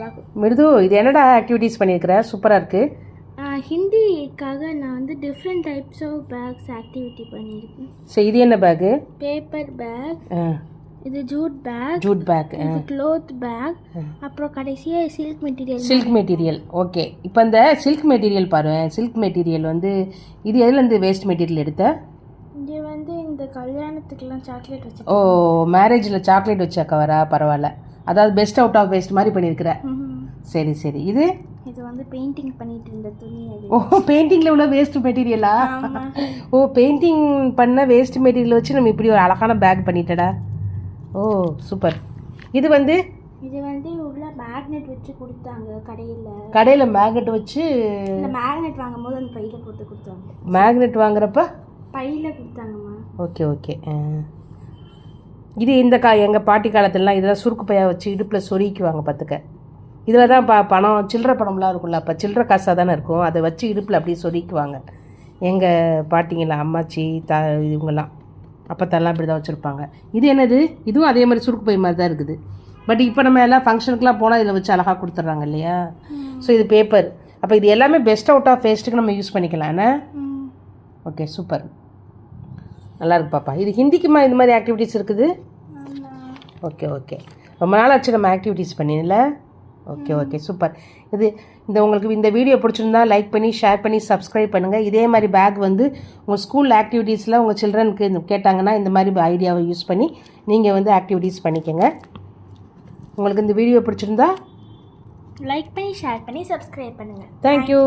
நல்லாயிருக்கும். மிருது, இது என்னடா ஆக்டிவிட்டீஸ் பண்ணியிருக்கிற? சூப்பராக இருக்குது. ஹிந்திக்காக நான் வந்து different types of bags activity பண்ணியிருக்கேன். சரி, இது என்ன பேக்கு? பேப்பர் பேக், இது ஜூட் பேக், இது க்ளோத் பேக், அப்புறம் கடைசியாக சில்க் மெட்டீரியல். ஓகே, இப்போ இந்த சில்க் மெட்டீரியல் பாரு. சில்க் மெட்டீரியல் வந்து இது எதுலேருந்து வேஸ்ட் மெட்டீரியல் எடுத்த? இது வந்து இந்த கல்யாணத்துக்குலாம் சாக்லேட் வச்சு. ஓ, மேரேஜில் சாக்லேட் வச்ச கவரா? பரவாயில்ல. அதாவது பெஸ்ட் அவுட் ஆஃப் வேஸ்ட் மாதிரி பண்ணியிருக்கிற. சரி சரி. இது வந்து பெயிண்டிங் பண்ணிட்டு இருந்த துணி. அது ஓ, பெயிண்டிங்கில் உள்ள வேஸ்ட் மெட்டீரியலா? ஓ, பெயிண்டிங் பண்ண வேஸ்ட் மெட்டீரியல் வச்சு நம்ம இப்படி ஒரு அழகான பேக் பண்ணிட்டடா. ஓ சூப்பர். இது வந்து உள்ள மேக்னெட் வச்சு கொடுத்தாங்க கடையில் மேக்னெட் வச்சு. மேக்னெட் வாங்கும்போது அந்த பையில் போட்டு கொடுத்தாங்க. மேக்னெட் வாங்குறப்ப பையில் கொடுத்தாங்கம்மா. Okay okay. இது இந்த எங்கள் பாட்டி காலத்துலலாம் இதெல்லாம் சுருக்கு பையா வச்சு இடுப்பில் சொருகிக்குவாங்க பார்த்துக்க. இதில் தான் பணம் சில்லற பணம்லாம் இருக்கும்ல, அப்போ சில்லற காசாக தானே இருக்கும், அதை வச்சு இடுப்பில் அப்படியே சொருகிக்குவாங்க எங்கள் பாட்டிங்களாம், அம்மாச்சி இவங்கெல்லாம் அப்போத்தெல்லாம் இப்படி தான் வச்சுருப்பாங்க. இது என்னது? இதுவும் அதே மாதிரி சுருக்கு பை மாதிரி தான் இருக்குது. பட் இப்போ நம்ம எல்லாம் ஃபங்க்ஷனுக்குலாம் போனால் இதில் வச்சு அழகாக கொடுத்துட்றாங்க இல்லையா? ஸோ இது பேப்பர். அப்போ இது எல்லாமே பெஸ்ட் அவுட் ஆஃப் வேஸ்ட்டுக்கு நம்ம யூஸ் பண்ணிக்கலாம் என்ன? ஓகே சூப்பர், நல்லா இருக்கு பாப்பா. இது ஹிந்திக்குமா இந்த மாதிரி ஆக்டிவிட்டீஸ் இருக்குது? Okay okay. ரொம்ப நாள் ஆச்சு நம்ம ஆக்டிவிட்டீஸ் பண்ணிடல. Okay okay super. உங்களுக்கு இந்த வீடியோ பிடிச்சிருந்தா லைக் பண்ணி ஷேர் பண்ணி சப்ஸ்கிரைப் பண்ணுங்கள். இதே மாதிரி பேக் வந்து உங்கள் ஸ்கூல் ஆக்டிவிட்டீஸில் உங்கள் சில்ட்ரனுக்கு கேட்டாங்கன்னா இந்த மாதிரி ஐடியாவை யூஸ் பண்ணி நீங்கள் வந்து ஆக்டிவிட்டீஸ் பண்ணிக்கோங்க. உங்களுக்கு இந்த வீடியோ பிடிச்சிருந்தா லைக் பண்ணி ஷேர் பண்ணி சப்ஸ்கிரைப் பண்ணுங்கள். தேங்க்யூ.